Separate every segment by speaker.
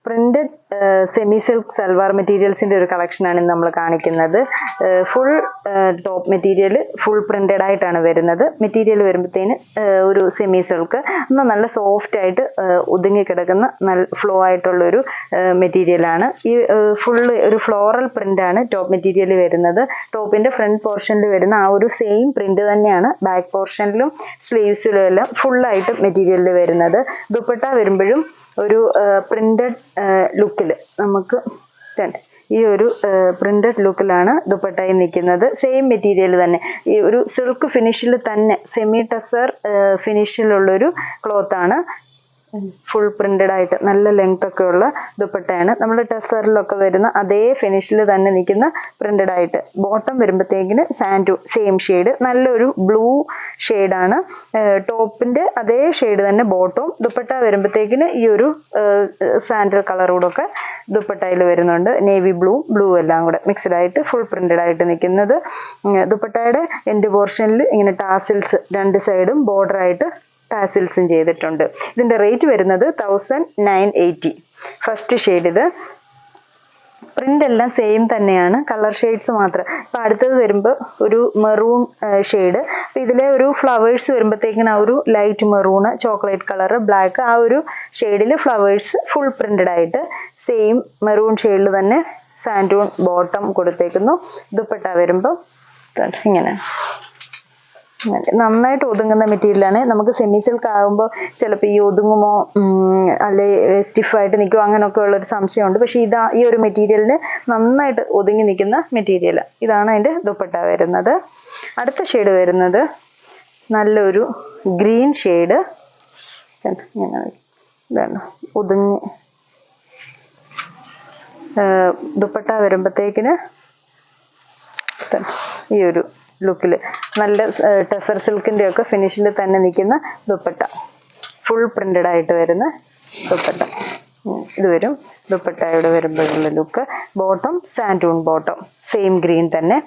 Speaker 1: Printed semi silk salwar മെറ്റീരിയൽസിന്റെ ഒരു കളക്ഷനാണ് ഇന്ന് നമ്മൾ കാണിക്കുന്നത്. Full top material full printed ആയിട്ടാണ് വരുന്നത്. മെറ്റീരിയൽ വരുമ്പോഴത്തേന് ഒരു സെമി സിൽക്ക് നല്ല സോഫ്റ്റ് ആയിട്ട് ഒതുങ്ങി കിടക്കുന്ന നല്ല ഫ്ലോ ആയിട്ടുള്ള ഒരു മെറ്റീരിയലാണ്. ഈ ഫുള്ള് ഒരു ഫ്ലോറൽ പ്രിന്റ് ആണ് ടോപ്പ് മെറ്റീരിയൽ വരുന്നത്. ടോപ്പിന്റെ ഫ്രണ്ട് പോർഷനിൽ വരുന്ന ആ ഒരു സെയിം പ്രിന്റ് തന്നെയാണ് ബാക്ക് പോർഷനിലും സ്ലീവ്സിലും എല്ലാം ഫുള്ളായിട്ട് മെറ്റീരിയലിൽ വരുന്നത്. ദുപ്പട്ട വരുമ്പോഴും ഒരു പ്രിന്റഡ് ലുക്കിൽ നമുക്ക് ഈ ഒരു പ്രിന്റഡ് ലുക്കിലാണ് ദുപ്പട്ടയിൽ നിൽക്കുന്നത്. സെയിം മെറ്റീരിയൽ തന്നെ ഈ ഒരു സിൽക്ക് ഫിനിഷിൽ തന്നെ സെമി ടസർ ഫിനിഷിലുള്ളൊരു ക്ലോത്താണ്. ഫുൾ പ്രിന്റഡ് ആയിട്ട് നല്ല ലെങ്ത് ഒക്കെ ഉള്ള ദുപ്പട്ടയാണ്. നമ്മൾ ടെസറിലൊക്കെ വരുന്ന അതേ ഫിനിഷിൽ തന്നെ നിൽക്കുന്ന പ്രിന്റഡ് ആയിട്ട്. ബോട്ടം വരുമ്പോഴത്തേക്കിന് സാൻഡു സെയിം ഷെയ്ഡ് നല്ലൊരു ബ്ലൂ ഷെയ്ഡാണ്. ടോപ്പിന്റെ അതേ ഷെയ്ഡ് തന്നെ ബോട്ടവും. ദുപ്പട്ട വരുമ്പോഴത്തേക്കിന് ഈ ഒരു സാൻഡൽ കളറോടൊക്കെ ദുപ്പട്ടയിൽ വരുന്നുണ്ട്. നേവി ബ്ലൂ എല്ലാം കൂടെ മിക്സ്ഡ് ആയിട്ട് ഫുൾ പ്രിന്റഡ് ആയിട്ട് നിൽക്കുന്നത്. ദുപ്പട്ടയുടെ എൻഡ് പോർഷനിൽ ഇങ്ങനെ ടാസിൽസ് രണ്ട് സൈഡും ബോർഡർ ആയിട്ട് ടാസിൽസും ചെയ്തിട്ടുണ്ട്. ഇതിന്റെ റേറ്റ് വരുന്നത് 1980. ഫസ്റ്റ് ഷെയ്ഡ് ഇത്. പ്രിന്റ് എല്ലാം സെയിം തന്നെയാണ്, കളർ ഷെയ്ഡ്സ് മാത്രം. ഇപ്പൊ അടുത്തത് വരുമ്പോൾ ഒരു മെറൂൺ ഷെയ്ഡ്. അപ്പൊ ഇതിലെ ഒരു ഫ്ലവേഴ്സ് വരുമ്പോഴത്തേക്കിന് ആ ഒരു light maroon, chocolate colour, black, ആ ഒരു ഷെയ്ഡിൽ ഫ്ലവേഴ്സ് ഫുൾ പ്രിന്റഡ് ആയിട്ട് സെയിം മെറൂൺ ഷെയ്ഡിൽ തന്നെ സാൻഡൂൺ ബോട്ടം കൊടുത്തേക്കുന്നു. ദുപ്പട്ട വരുമ്പോൾ ഇങ്ങനെ നന്നായിട്ട് ഒതുങ്ങുന്ന മെറ്റീരിയലാണ്. നമുക്ക് സെമി സിൽക്ക് ആകുമ്പോൾ ചിലപ്പോൾ ഈ ഒതുങ്ങുമോ അല്ലെ സ്റ്റിഫായിട്ട് നിൽക്കുമോ അങ്ങനെയൊക്കെ ഉള്ളൊരു സംശയമുണ്ട്. പക്ഷെ ഈ ഒരു മെറ്റീരിയലിന് നന്നായിട്ട് ഒതുങ്ങി നിൽക്കുന്ന മെറ്റീരിയൽ. ഇതാണ് അതിൻ്റെ ദുപ്പട്ട വരുന്നത്. അടുത്ത ഷെയ്ഡ് വരുന്നത് നല്ലൊരു ഗ്രീൻ ഷെയ്ഡ്. ഇതാണ് ഒതുങ്ങി. ദുപ്പട്ട വരുമ്പോഴത്തേക്കിന് ഈ ഒരു ലുക്കിൽ നല്ല ടെസർ സിൽക്കിന്റെ ഒക്കെ ഫിനിഷിൽ തന്നെ നിൽക്കുന്ന ദുപ്പട്ട. ഫുൾ പ്രിന്റഡ് ആയിട്ട് വരുന്ന ദുപ്പട്ട ഇത് വരും. ദുപ്പട്ടയുടെ വരുമ്പോഴുള്ള ലുക്ക്. ബോട്ടം സാൻഡൂൺ ബോട്ടം സെയിം ഗ്രീൻ തന്നെ.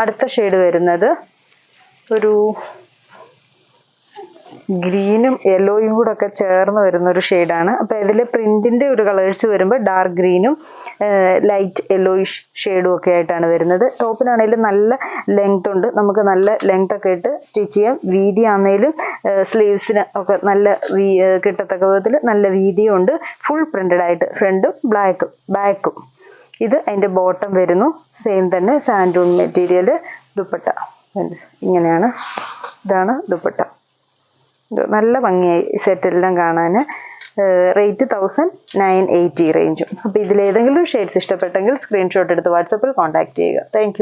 Speaker 1: അടുത്ത ഷെയ്ഡ് വരുന്നത് ഒരു ഗ്രീനും യെല്ലോയും കൂടെ ഒക്കെ ചേർന്ന് വരുന്ന ഒരു ഷെയ്ഡാണ്. അപ്പൊ ഇതിൽ പ്രിന്റിന്റെ ഒരു കളേഴ്സ് വരുമ്പോൾ ഡാർക്ക് ഗ്രീനും ലൈറ്റ് യെല്ലോയിഷ് ഷെയ്ഡും ഒക്കെ ആയിട്ടാണ് വരുന്നത്. ടോപ്പിനാണെങ്കിലും നല്ല ലെങ്ത് ഉണ്ട്, നമുക്ക് നല്ല ലെങ്ത് ഒക്കെ ഇട്ട് സ്റ്റിച്ച് ചെയ്യാം. വീതി ആണെങ്കിലും സ്ലീവ്സിന് ഒക്കെ നല്ല കിട്ടത്തക്ക വിധത്തിൽ നല്ല വീതിയും ഉണ്ട്. ഫുൾ പ്രിന്റഡ് ആയിട്ട് ഫ്രണ്ടും ബാക്കും. ഇത് അതിന്റെ ബോട്ടം വരുന്നു. സെയിം തന്നെ സാൻഡൂൺ മെറ്റീരിയൽ. ദുപ്പട്ട ഇങ്ങനെയാണ്. ഇതാണ് ദുപ്പട്ട. നല്ല ഭംഗിയായി സെറ്റെല്ലാം കാണാൻ. റേറ്റ് 1980 റേഞ്ചും. അപ്പോൾ ഇതിലേതെങ്കിലും ഷെയ്ഡ്സ് ഇഷ്ടപ്പെട്ടെങ്കിൽ സ്ക്രീൻഷോട്ട് എടുത്ത് വാട്സപ്പിൽ കോൺടാക്ട് ചെയ്യുക. താങ്ക്